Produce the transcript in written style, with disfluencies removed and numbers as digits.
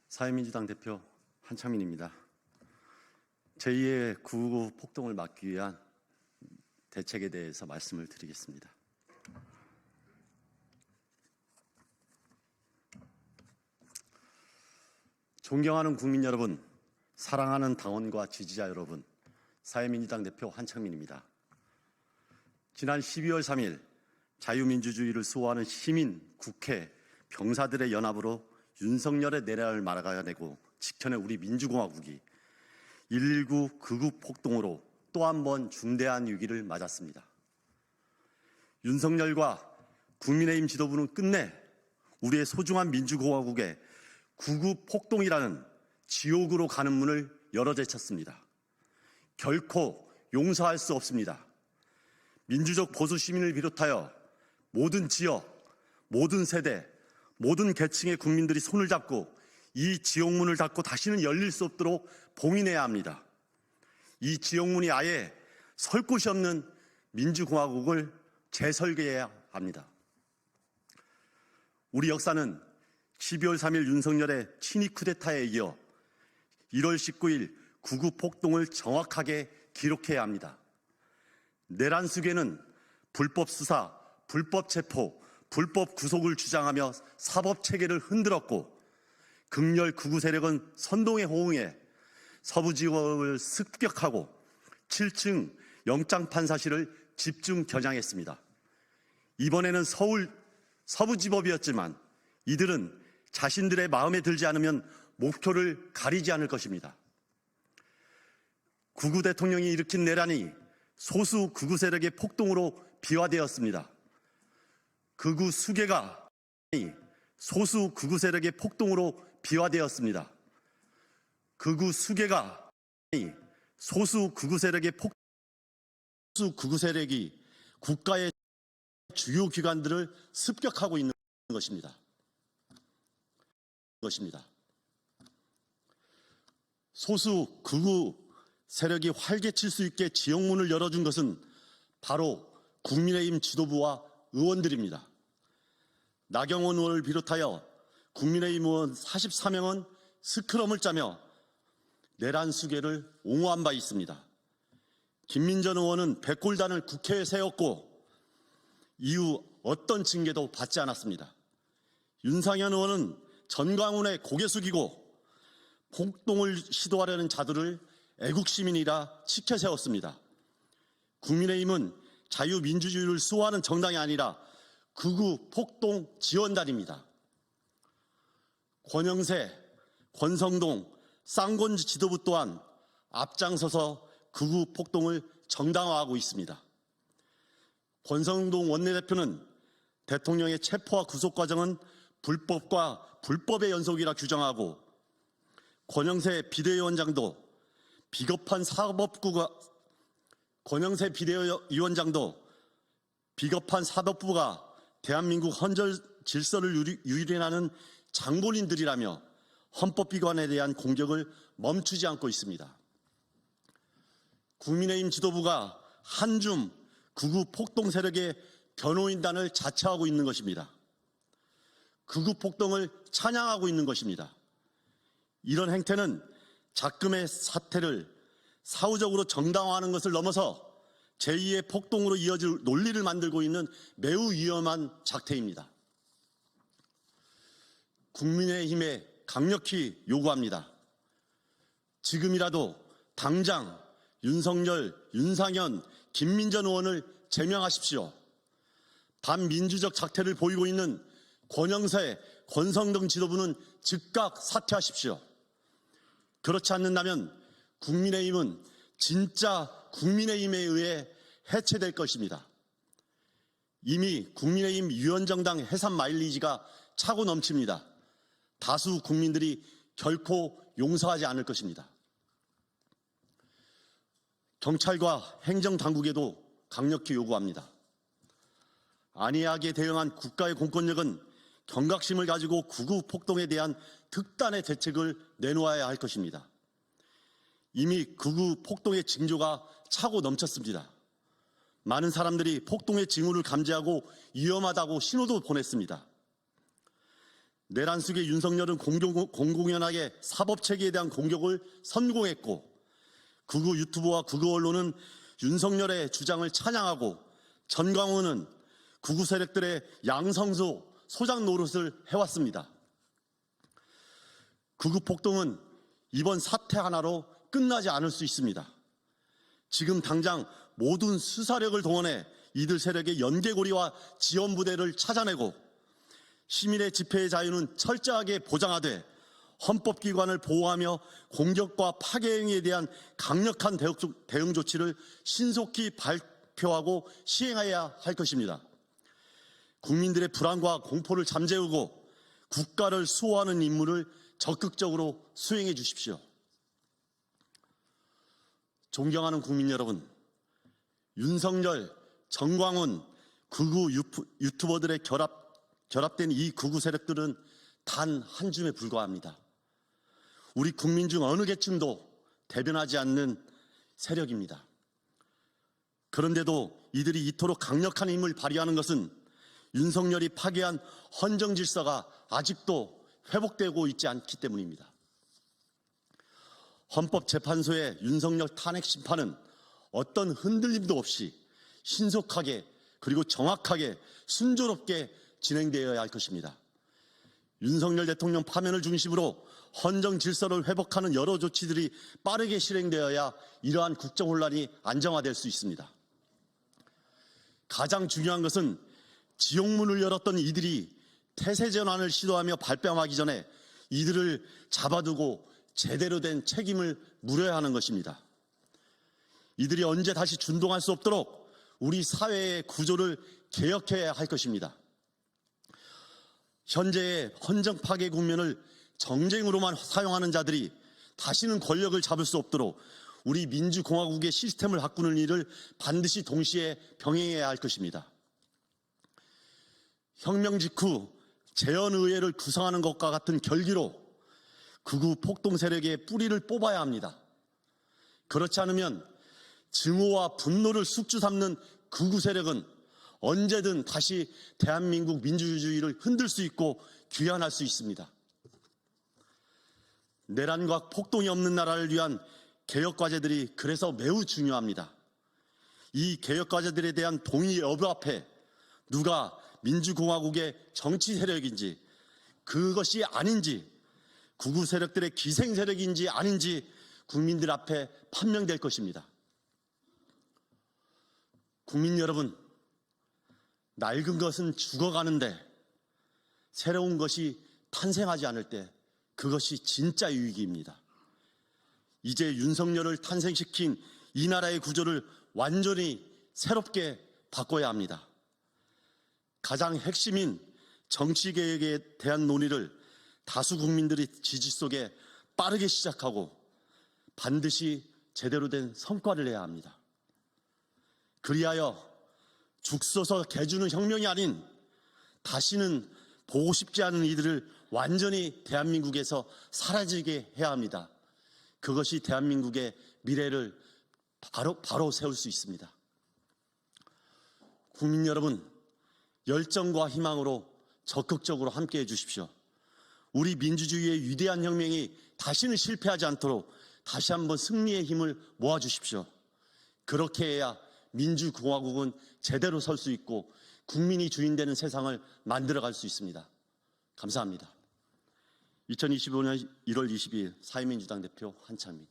사회민주당 대표 한창민입니다. 제2의 9.19 폭동을 막기 위한 대책에 대해서 말씀을 드리겠습니다. 존경하는 국민 여러분, 사랑하는 당원과 지지자 여러분, 사회민주당 대표 한창민입니다. 지난 12월 3일 자유민주주의를 수호하는 시민, 국회, 병사들의 연합으로 윤석열의 내란을 막아내고 지켜낸 우리 민주공화국이 119 극우 폭동으로 또 한 번 중대한 위기를 맞았습니다. 윤석열과 국민의힘 지도부는 끝내 우리의 소중한 민주공화국에 극우 폭동이라는 지옥으로 가는 문을 열어제쳤습니다. 결코 용서할 수 없습니다. 민주적 보수 시민을 비롯하여 모든 지역, 모든 세대, 모든 계층의 국민들이 손을 잡고 이 지옥문을 닫고 다시는 열릴 수 없도록 봉인해야 합니다. 이 지옥문이 아예 설 곳이 없는 민주공화국을 재설계해야 합니다. 우리 역사는 12월 3일 윤석열의 친위 쿠데타에 이어 1월 19일 9.19 폭동을 정확하게 기록해야 합니다. 내란 수괴는 불법 수사, 불법 체포, 불법 구속을 주장하며 사법체계를 흔들었고 극렬 극우 세력은 선동에 호응해 서부지법을 습격하고 7층 영장판사실을 집중 겨냥했습니다. 이번에는 서울 서부지법이었지만 이들은 자신들의 마음에 들지 않으면 목표를 가리지 않을 것입니다. 극우 대통령이 일으킨 내란이 소수 극우 세력의 폭동으로 비화되었습니다. 극우 수괴가 소수 극우 세력의 폭동으로 비화되었습니다. 극우 수괴가 소수 극우 세력의 소수 극우 세력이 국가의 주요 기관들을 습격하고 있는 것입니다. 소수 극우 세력이 활개칠 수 있게 지옥문을 열어준 것은 바로 국민의힘 지도부와 의원들입니다. 나경원 의원을 비롯하여 국민의힘 의원 44명은 스크럼을 짜며 내란 수괴를 옹호한 바 있습니다. 김민전 의원은 백골단을 국회에 세웠고 이후 어떤 징계도 받지 않았습니다. 윤상현 의원은 전광훈의 고개 숙이고 폭동을 시도하려는 자들을 애국시민이라 치켜세웠습니다. 국민의힘은 자유민주주의를 수호하는 정당이 아니라 극우 폭동 지원단입니다. 권영세, 권성동, 쌍권지 지도부 또한 앞장서서 극우 폭동을 정당화하고 있습니다. 권성동 원내대표는 대통령의 체포와 구속 과정은 불법과 불법의 연속이라 규정하고 권영세 비대위원장도 비겁한 사법부가 대한민국 헌정 질서를 유린하는 장본인들이라며 헌법기관에 대한 공격을 멈추지 않고 있습니다. 국민의힘 지도부가 한줌 극우 폭동 세력의 변호인단을 자처하고 있는 것입니다. 극우 폭동을 찬양하고 있는 것입니다. 이런 행태는 작금의 사태를 사후적으로 정당화하는 것을 넘어서 제2의 폭동으로 이어질 논리를 만들고 있는 매우 위험한 작태입니다. 국민의힘에 강력히 요구합니다. 지금이라도 당장 윤석열, 윤상현, 김민전 의원을 제명하십시오. 반민주적 작태를 보이고 있는 권영세, 권성동 지도부는 즉각 사퇴하십시오. 그렇지 않는다면 국민의힘은 진짜 국민의힘에 의해 해체될 것입니다. 이미 국민의힘 유연정당 해산 마일리지가 차고 넘칩니다. 다수 국민들이 결코 용서하지 않을 것입니다. 경찰과 행정당국에도 강력히 요구합니다. 안이하게 대응한 국가의 공권력은 경각심을 가지고 극우 폭동에 대한 특단의 대책을 내놓아야 할 것입니다. 이미 극우 폭동의 징조가 차고 넘쳤습니다. 많은 사람들이 폭동의 징후를 감지하고 위험하다고 신호도 보냈습니다. 내란 속의 윤석열은 공공연하게 사법체계에 대한 공격을 선공했고, 극우 유튜버와 극우 언론은 윤석열의 주장을 찬양하고, 전광훈은 극우 세력들의 양성소 소장 노릇을 해왔습니다. 극우 폭동은 이번 사태 하나로 끝나지 않을 수 있습니다. 지금 당장 모든 수사력을 동원해 이들 세력의 연계고리와 지원부대를 찾아내고, 시민의 집회의 자유는 철저하게 보장하되 헌법기관을 보호하며 공격과 파괴 행위에 대한 강력한 대응 조치를 신속히 발표하고 시행해야 할 것입니다. 국민들의 불안과 공포를 잠재우고 국가를 수호하는 임무를 적극적으로 수행해 주십시오. 존경하는 국민 여러분, 윤석열, 전광훈, 극우 유튜버들의 결합된 이 극우 세력들은 단 한 줌에 불과합니다. 우리 국민 중 어느 계층도 대변하지 않는 세력입니다. 그런데도 이들이 이토록 강력한 힘을 발휘하는 것은 윤석열이 파괴한 헌정 질서가 아직도 회복되고 있지 않기 때문입니다. 헌법재판소의 윤석열 탄핵 심판은 어떤 흔들림도 없이 신속하게 그리고 정확하게 순조롭게 진행되어야 할 것입니다. 윤석열 대통령 파면을 중심으로 헌정 질서를 회복하는 여러 조치들이 빠르게 실행되어야 이러한 국정 혼란이 안정화될 수 있습니다. 가장 중요한 것은 지옥문을 열었던 이들이 태세 전환을 시도하며 발뺌하기 전에 이들을 잡아두고 제대로 된 책임을 물어야 하는 것입니다. 이들이 언제 다시 준동할 수 없도록 우리 사회의 구조를 개혁해야 할 것입니다. 현재의 헌정 파괴 국면을 정쟁으로만 사용하는 자들이 다시는 권력을 잡을 수 없도록 우리 민주공화국의 시스템을 바꾸는 일을 반드시 동시에 병행해야 할 것입니다. 혁명 직후 재헌의회를 구성하는 것과 같은 결기로 극우 폭동 세력의 뿌리를 뽑아야 합니다. 그렇지 않으면 증오와 분노를 숙주 삼는 극우 세력은 언제든 다시 대한민국 민주주의를 흔들 수 있고 귀환할 수 있습니다. 내란과 폭동이 없는 나라를 위한 개혁과제들이 그래서 매우 중요합니다. 이 개혁과제들에 대한 동의 여부 앞에 누가 민주공화국의 정치 세력인지 그것이 아닌지 극우 세력들의 기생 세력인지 아닌지 국민들 앞에 판명될 것입니다. 국민 여러분, 낡은 것은 죽어가는데 새로운 것이 탄생하지 않을 때 그것이 진짜 유익입니다. 이제 윤석열을 탄생시킨 이 나라의 구조를 완전히 새롭게 바꿔야 합니다. 가장 핵심인 정치개혁에 대한 논의를 다수 국민들의 지지 속에 빠르게 시작하고 반드시 제대로 된 성과를 내야 합니다. 그리하여 죽서서 개주는 혁명이 아닌 다시는 보고 싶지 않은 이들을 완전히 대한민국에서 사라지게 해야 합니다. 그것이 대한민국의 미래를 바로 세울 수 있습니다. 국민 여러분, 열정과 희망으로 적극적으로 함께해 주십시오. 우리 민주주의의 위대한 혁명이 다시는 실패하지 않도록 다시 한번 승리의 힘을 모아주십시오. 그렇게 해야 민주공화국은 제대로 설 수 있고 국민이 주인되는 세상을 만들어갈 수 있습니다. 감사합니다. 2025년 1월 22일 사회민주당 대표 한창민.